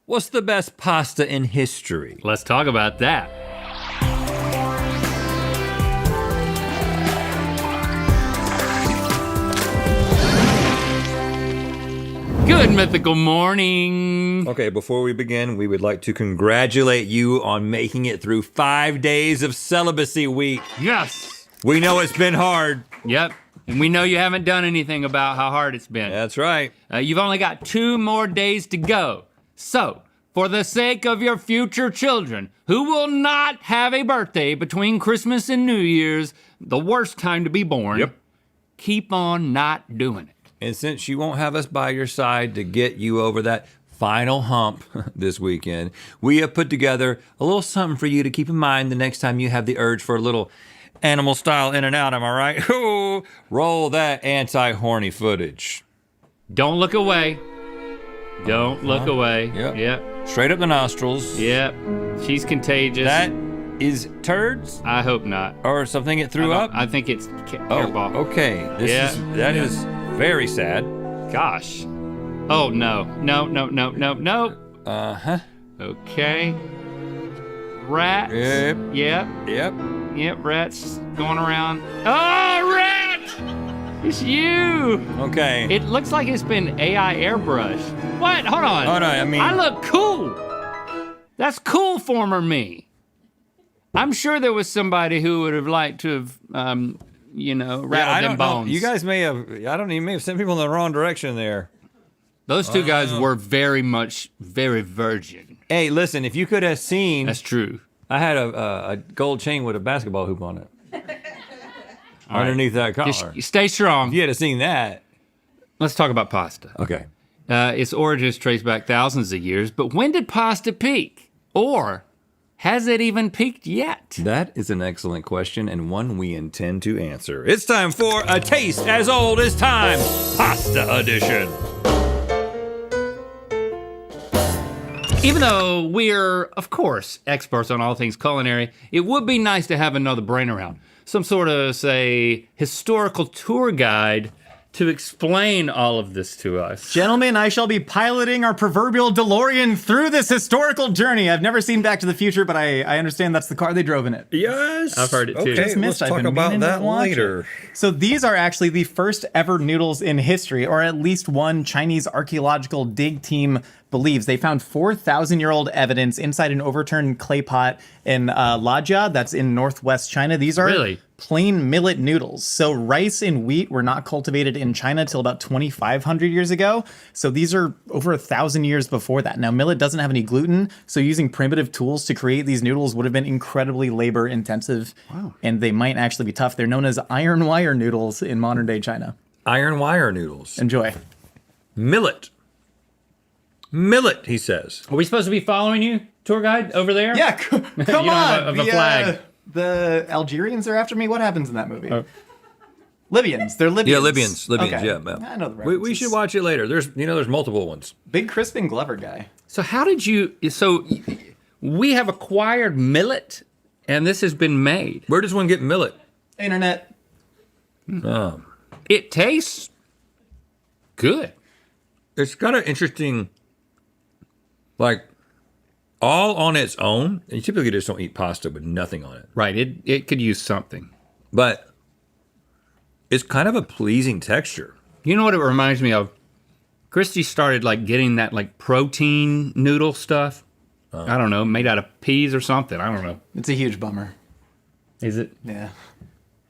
What's the best pasta in history? Let's talk about that. Good mythical morning. Okay, before we begin, we would like to congratulate you on making it through 5 days of celibacy week. Yes. We know it's been hard. Yep. And we know you haven't done anything about how hard it's been. That's right. You've only got 2 more days to go. So, for the sake of your future children, who will not have a birthday between Christmas and New Year's, the worst time to be born, keep on not doing it. And since you won't have us by your side to get you over that final hump this weekend, we have put together a little something for you to keep in mind the next time you have the urge for a little animal style in and out, am I right? Ooh, roll that anti-horny footage. Don't look away. Don't look away. Yep. Straight up the nostrils. Yep. She's contagious. That is turds? I hope not. Or something it threw up? I think it's hairball. Okay. That is very sad. Gosh. Oh no. No. Uh-huh. Okay. Rats. Yep, rats going around. Oh, rat! It's you! Okay. It looks like it's been AI airbrushed. What? Hold on. Hold on, I mean. I look cool. That's cool, former me. I'm sure there was somebody who would have liked to have, rattled them bones. You guys may have sent people in the wrong direction there. Those 2 guys were very virgin. Hey, listen, if you could have seen. That's true. I had a gold chain with a basketball hoop on it. Underneath that collar. Just stay strong. If you had seen that. Let's talk about pasta. Okay. Its origins trace back thousands of years, but when did pasta peak? Or has it even peaked yet? That is an excellent question and one we intend to answer. It's time for A Taste as Old as Time, Pasta Edition. Even though we're, of course, experts on all things culinary, it would be nice to have another brain around. Some sort of, say, historical tour guide to explain all of this to us. Gentlemen, I shall be piloting our proverbial DeLorean through this historical journey. I've never seen Back to the Future, but I understand that's the car they drove in it. Yes. I've heard it too. Okay, Just let's missed. I've talk been about meaning to that watch later. it. So these are actually the first ever noodles in history, or at least one Chinese archaeological dig team believes. They found 4,000-year-old evidence inside an overturned clay pot in Lajia, that's in northwest China. These are Really? plain millet noodles. So rice and wheat were not cultivated in China till about 2,500 years ago. So these are over 1,000 years before that. Now, millet doesn't have any gluten, so using primitive tools to create these noodles would have been incredibly labor intensive. Wow. And they might actually be tough. They're known as iron wire noodles in modern day China. Iron wire noodles. Enjoy. Millet. Millet, he says. Are we supposed to be following you, tour guide, over there? Yeah, come You don't on. have a flag. The Algerians are after me? What happens in that movie? Libyans. They're Libyans. Yeah, Libyans, Okay. yeah. I know the We references. should watch it later. There's multiple ones. Big Crispin Glover guy. So how did you, we have acquired millet and this has been made. Where does one get millet? Internet. It tastes good. It's got an interesting, like, all on its own. And you typically just don't eat pasta with nothing on it. Right, it could use something. But it's kind of a pleasing texture. You know what it reminds me of? Christy started like getting that like protein noodle stuff. I don't know, made out of peas or something. I don't know. It's a huge bummer. Is it? Yeah.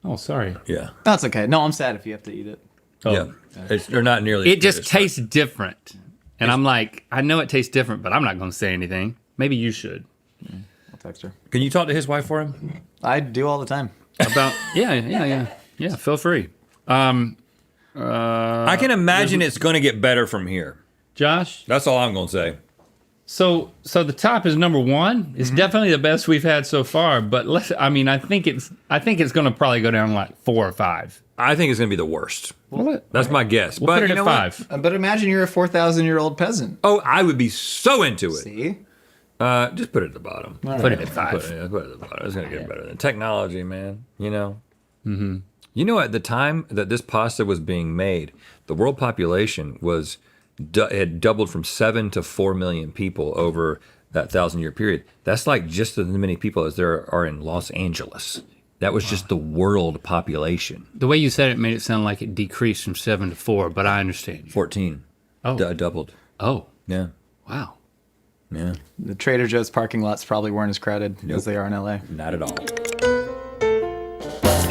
Oh, sorry. Yeah. That's okay. No, I'm sad if you have to eat it. Oh. Yeah. They're not nearly. It just tastes different. And I'm like, I know it tastes different, but I'm not going to say anything. Maybe you should. I'll text her. Can you talk to his wife for him? I do all the time. About, yeah, feel free. I can imagine it's going to get better from here. Josh? That's all I'm going to say. So the top is number 1. It's definitely the best we've had so far, but I think it's going to probably go down like 4 or 5. I think it's going to be the worst. That's my guess. We'll but put it you at know 5. But imagine you're a 4,000-year-old peasant. Oh, I would be so into it. See? Just put it at the bottom. Put it at 5. Put it at the bottom. It's going to get better. Than technology, man. You know? Mm-hmm. You know, at the time that this pasta was being made, the world population was had doubled from 7 to 4 million people over that 1,000-year period. That's like just as many people as there are in Los Angeles. That was just the world population. The way you said it made it sound like it decreased from 7 to 4, but I understand you. 14. Oh. Doubled. Oh, Yeah. wow. Yeah. The Trader Joe's parking lots probably weren't as crowded as they are in LA. Not at all.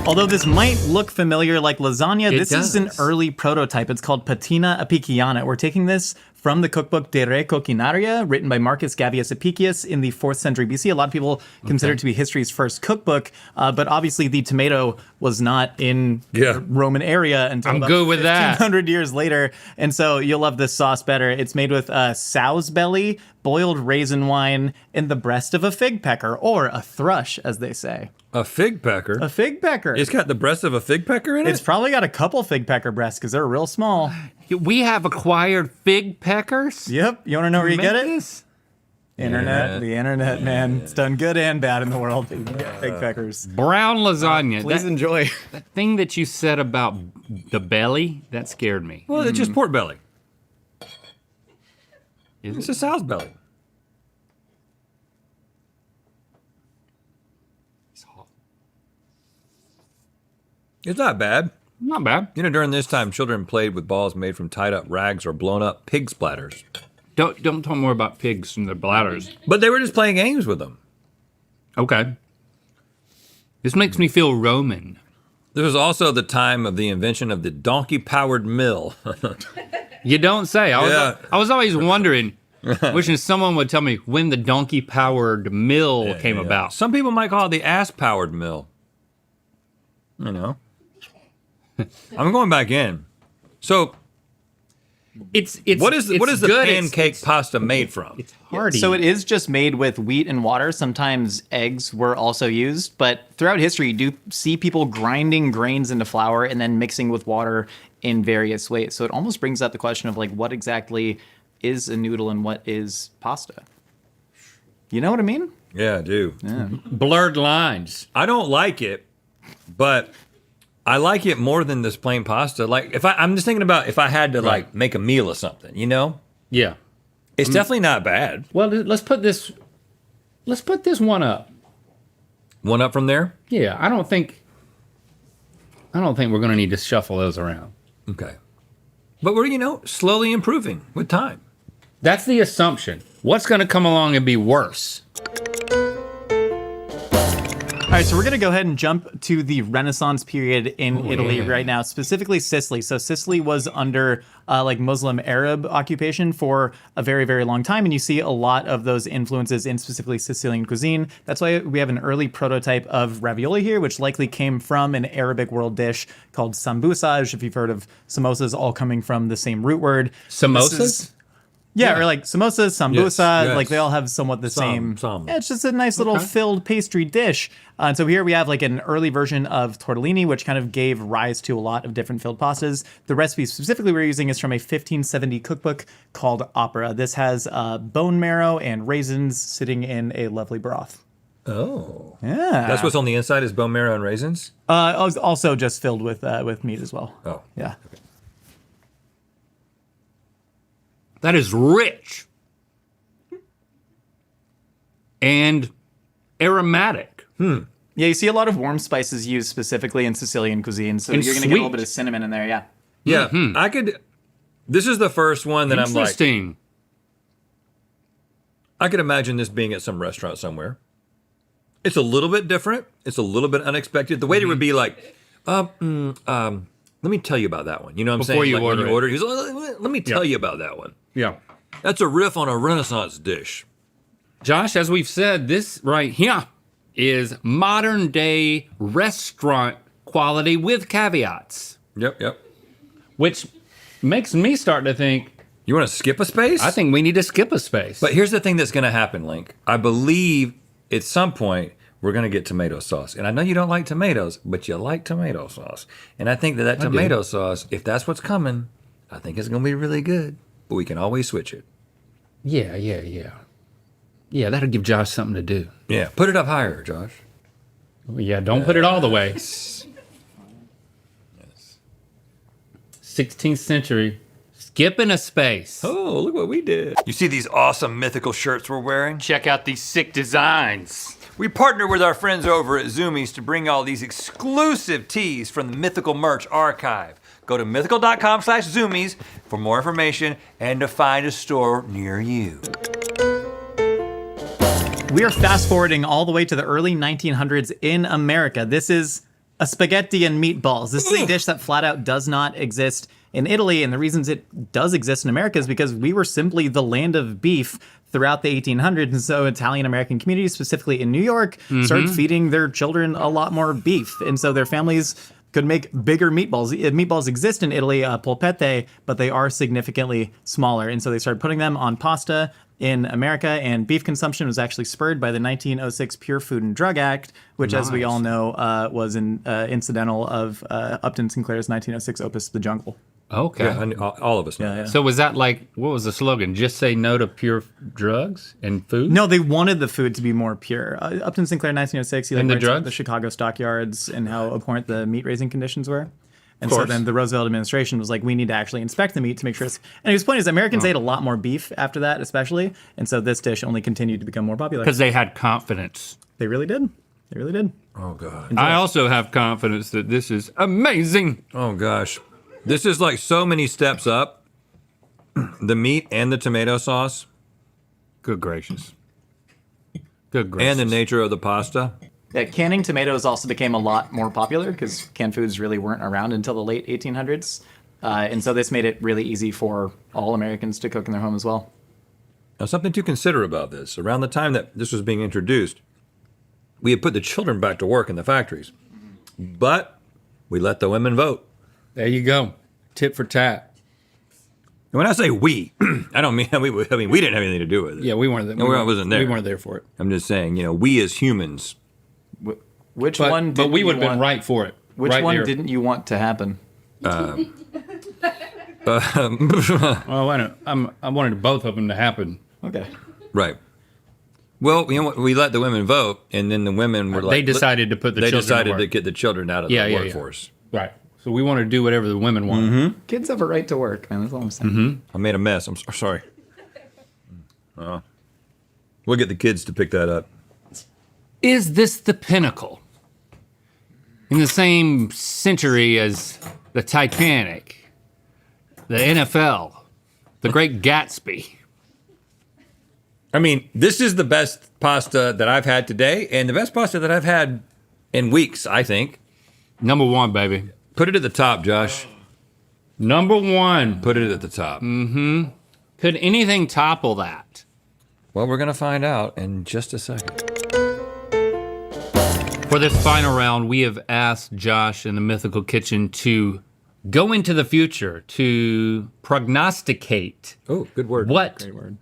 Although this might look familiar like lasagna, It this is an does. early prototype. It's called patina apiciana. We're taking this from the cookbook De Re Coquinaria, written by Marcus Gavius Apicius in the 4th century BC. A lot of people consider it to be history's first cookbook, but obviously the tomato was not in the Roman area until I'm about good with that. 1,500 years later. And so you'll love this sauce better. It's made with sow's belly, boiled raisin wine, and the breast of a fig pecker, or a thrush, as they say. A fig pecker? A fig pecker. It's got the breast of a fig pecker in it? It's probably got a couple fig pecker breasts because they're real small. We have acquired fig peckers? Yep. You want to know where you get it? This? Internet. Yeah. The internet, man. It's done good and bad in the world. You can get fig peckers. Brown lasagna. Please That enjoy. thing that you said about the belly, that scared me. Well, it's just pork belly. Is It's it? a sow's belly. It's not bad. Not bad. You know, during this time, children played with balls made from tied up rags or blown up pig splatters. Don't talk more about pigs and their bladders. But they were just playing games with them. Okay. This makes me feel Roman. This was also the time of the invention of the donkey-powered mill. You don't say. Yeah. I was always wondering, wishing someone would tell me when the donkey-powered mill came Yeah. about. Some people might call it the ass-powered mill. You know. I'm going back in. So, It's what is the good. pancake pasta made from? It's hearty. So it is just made with wheat and water. Sometimes eggs were also used, but throughout history, you do see people grinding grains into flour and then mixing with water in various ways. So it almost brings up the question of like, what exactly is a noodle and what is pasta? You know what I mean? Yeah, I do. blurred lines. I don't like it, but I like it more than this plain pasta. Like, I'm just thinking about if I had to like make a meal or something, you know? Yeah. It's definitely not bad. Well, let's put this one up. One up from there? Yeah, I don't think we're going to need to shuffle those around. Okay. But we're, slowly improving with time. That's the assumption. What's going to come along and be worse? All right, so we're going to go ahead and jump to the Renaissance period in Italy right now, specifically Sicily. So Sicily was under like Muslim Arab occupation for a very, very long time, and you see a lot of those influences in specifically Sicilian cuisine. That's why we have an early prototype of ravioli here, which likely came from an Arabic world dish called sambusaj, if you've heard of samosas, all coming from the same root word. Samosas? Yeah, or like samosas, sambusa, yes. like they all have somewhat the same. Some. Yeah, it's just a nice little filled pastry dish. And so here we have like an early version of tortellini, which kind of gave rise to a lot of different filled pastas. The recipe specifically we're using is from a 1570 cookbook called Opera. This has bone marrow and raisins sitting in a lovely broth. Oh. Yeah. That's what's on the inside is bone marrow and raisins? Also just filled with meat as well. Oh. Yeah. That is rich and aromatic. Yeah, you see a lot of warm spices used specifically in Sicilian cuisine, so And you're gonna get a little sweet. bit of cinnamon in there. Yeah. Yeah. This is the first one that I'm like, Interesting. I could imagine this being at some restaurant somewhere. It's a little bit different. It's a little bit unexpected. The waiter would be like, let me tell you about that one. You know what I'm Before saying? you Like when order you it. order, he's like, let me tell you about that one. Yeah. That's a riff on a Renaissance dish. Josh, as we've said, this right here is modern day restaurant quality with caveats, Yep. which makes me start to think, You want to skip a space? I think we need to skip a space. But here's the thing that's going to happen, Link. I believe at some point we're going to get tomato sauce. And I know you don't like tomatoes, but you like tomato sauce. And I think that tomato sauce, if that's what's coming, I think it's going to be really good. But we can always switch it. Yeah, that'll give Josh something to do. Yeah. Put it up higher, Josh. Yeah, don't put it all the way. 16th century. skipping a space. Oh, look what we did. You see these awesome mythical shirts we're wearing? Check out these sick designs. We partner with our friends over at Zoomies to bring all these exclusive tees from the Mythical merch archive. Go to mythical.com/Zoomies for more information and to find a store near you. We are fast forwarding all the way to the early 1900s in America. This is a spaghetti and meatballs. This is a dish that flat out does not exist in Italy, and the reasons it does exist in America is because we were simply the land of beef throughout the 1800s, and so Italian-American communities, specifically in New York, started feeding their children a lot more beef, and so their families could make bigger meatballs. Meatballs exist in Italy, polpette, but they are significantly smaller, and so they started putting them on pasta in America, and beef consumption was actually spurred by the 1906 Pure Food and Drug Act, which, as we all know, was incidental of Upton Sinclair's 1906 opus, The Jungle. Okay. Yeah, and all of us know. Yeah. So was that like, what was the slogan? Just say no to pure drugs and food? No, they wanted the food to be more pure. Upton Sinclair, 1906, he And the writes about drugs? the Chicago stockyards and how abhorrent the meat raising conditions were. And Of so course. then the Roosevelt administration was like, we need to actually inspect the meat to make sure it's... And his point is Americans ate a lot more beef after that, especially. And so this dish only continued to become more popular. Because they had confidence. They really did. They really did. Oh, God. I also have confidence that this is amazing. Oh, gosh. This is like so many steps up. The meat and the tomato sauce Good gracious. Good gracious. and the nature of the pasta. Yeah, canning tomatoes also became a lot more popular because canned foods really weren't around until the late 1800s. And so this made it really easy for all Americans to cook in their home as well. Now, something to consider about this. Around the time that this was being introduced, we had put the children back to work in the factories. But we let the women vote. There you go. Tit for tat. And when I say we, I don't mean we didn't have anything to do with it. Yeah, we weren't there. No, I wasn't there. We weren't there for it. I'm just saying, we as humans. Which But, one? but we would have been want, right for it. Which right one here. didn't you want to happen? Well, I wanted both of them to happen. Okay. Right. Well, we let the women vote, and then the women were like... They decided to put the They children to decided work. to get the children out of Yeah, the yeah, yeah. workforce. Right. So we want to do whatever the women want. Kids have a right to work, man. That's all I'm saying. I made a mess. I'm sorry. We'll get the kids to pick that up. Is this the pinnacle? In the same century as the Titanic, the NFL, the Great Gatsby. I mean, this is the best pasta that I've had today, and the best pasta that I've had in weeks, I think. Number one, baby. Put it at the top, Josh. Number one. Put it at the top. Could anything topple that? Well, we're going to find out in just a second. For this final round, we have asked Josh in the Mythical Kitchen to go into the future, to prognosticate Oh, good word. what Great word.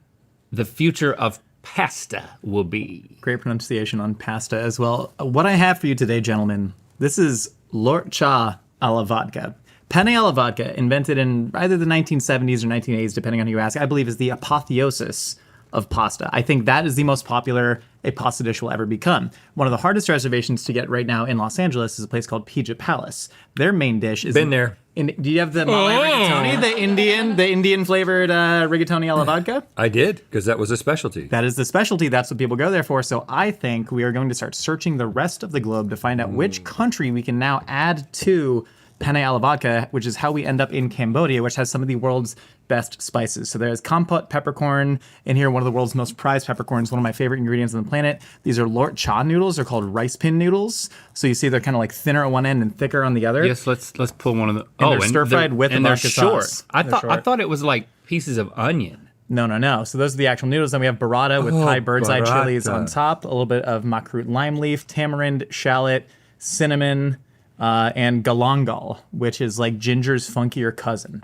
the future of pasta will be. Great pronunciation on pasta as well. What I have for you today, gentlemen, this is lorcha alla vodka. Penne alla vodka, invented in either the 1970s or 1980s, depending on who you ask, I believe is the apotheosis of pasta. I think that is the most popular a pasta dish will ever become. One of the hardest reservations to get right now in Los Angeles is a place called Puget Palace. Their main dish is... Been there. Do you have the Malay rigatoni, the Indian flavored rigatoni alla vodka? I did, because that was a specialty. That is the specialty. That's what people go there for. So I think we are going to start searching the rest of the globe to find out which country we can now add to penne alla vodka, which is how we end up in Cambodia, which has some of the world's best spices. So there's kompot peppercorn in here, one of the world's most prized peppercorns, one of my favorite ingredients on the planet. These are lort cha noodles. They're called rice pin noodles. So you see they're kind of like thinner at one end and thicker on the other. Yes, let's pull one of the. they're stir-fried with and the they're vodka short. sauce. I They're thought short. I thought it was like pieces of onion. No. So those are the actual noodles. Then we have burrata with Thai bird's eye chilies on top, a little bit of makrut lime leaf, tamarind, shallot, cinnamon, and galangal, which is like ginger's funkier cousin.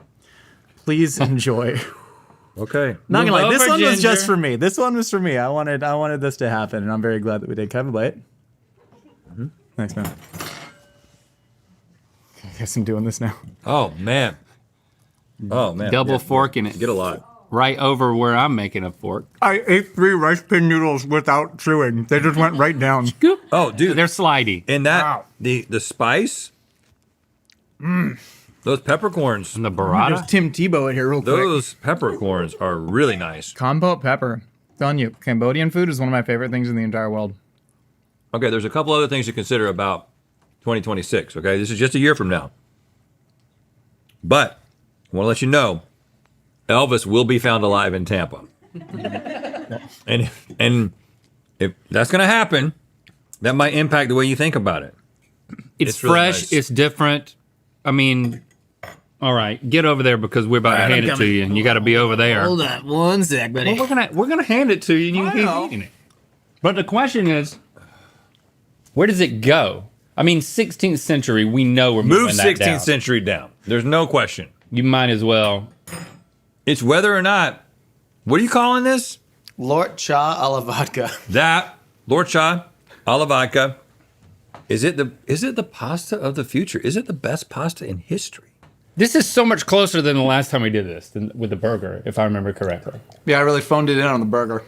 Please enjoy. Okay. Not gonna lie, Move this over, one was just Ginger. for me. This one was for me. I wanted this to happen, and I'm very glad that we did. Can I have a bite? Thanks, man. I guess I'm doing this now. Oh, man. Double fork in it. Get a lot. Right over where I'm making a fork. I ate 3 rice pin noodles without chewing. They just went right down. Oh, dude. They're slidey. And that, Wow. the spice, Those peppercorns, And the There's burrata. Tim Tebow in here real quick. those peppercorns are really nice. Compote pepper. Telling you, Cambodian food is one of my favorite things in the entire world. Okay, there's a couple other things to consider about 2026, okay? This is just a year from now. But I want to let you know, Elvis will be found alive in Tampa. and if that's going to happen, that might impact the way you think about it. It's really fresh. nice. It's different. I mean, all right, get over there because we're about to hand it to you, and you got to be over there. Hold on one sec, buddy. Well, we're gonna hand it to you, and you can know. keep eating it. But the question is, where does it go? I mean, 16th century. We know we're Move moving that 16th down. century down. There's no question. You might as well. It's whether or not, what are you calling this? Lord Cha a la vodka. That, Lord Cha, alla vodka. Is it the pasta of the future? Is it the best pasta in history? This is so much closer than the last time we did this with the burger, if I remember correctly. Yeah, I really phoned it in on the burger.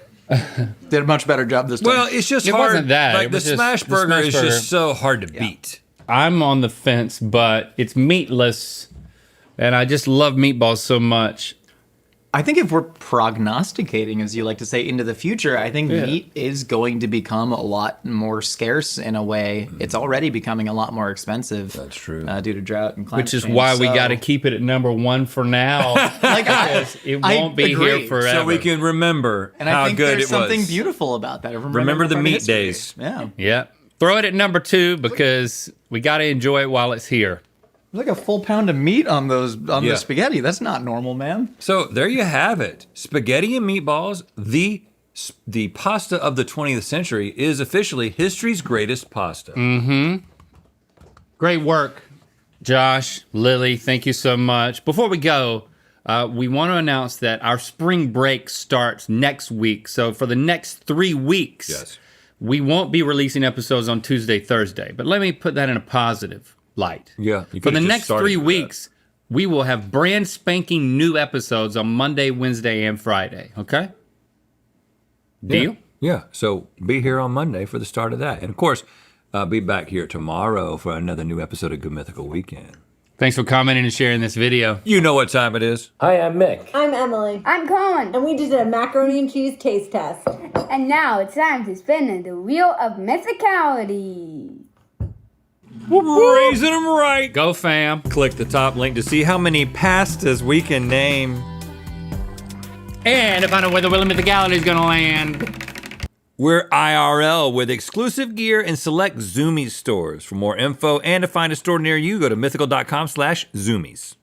Did a much better job this time. Well, it's just It hard. wasn't that. Like It the was just- smash the burger smash is burger. just so hard to beat. I'm on the fence, but it's meatless, and I just love meatballs so much. I think if we're prognosticating, as you like to say, into the future, I think Yeah. meat is going to become a lot more scarce in a way. It's already becoming a lot more expensive. That's true. Due to drought and climate Which is change. why we So, got to keep it at #1 for now. like, It I won't be agree. here forever. So we can remember and how I think good there's it was. something beautiful about that. Remember the part of meat history. days. Yeah. Yeah. Throw it at #2 because we got to enjoy it while it's here. Like a full pound of meat on Yeah. the spaghetti. That's not normal, man. So there you have it. Spaghetti and meatballs, the pasta of the 20th century is officially history's greatest pasta. Great work, Josh, Lily. Thank you so much. Before we go, we want to announce that our spring break starts next week. So for the next 3 weeks, Yes. we won't be releasing episodes on Tuesday, Thursday. But let me put that in a positive light. Yeah, you For the could've just next started 3 with that. weeks, we will have brand spanking new episodes on Monday, Wednesday, and Friday. Okay? Deal? Yeah, so be here on Monday for the start of that. And of course, be back here tomorrow for another new episode of Good Mythical Weekend. Thanks for commenting and sharing this video. You know what time it is. Hi, I'm Mick. I'm Emily. I'm Colin. And we just did a macaroni and cheese taste test. And now it's time to spin the wheel of mythicality. We're raising them right. Go, fam. Click the top link to see how many pastas we can name. And to find out where the wheel of mythicality is going to land. We're IRL with exclusive gear and select Zoomies stores. For more info and to find a store near you, go to mythical.com/Zoomies.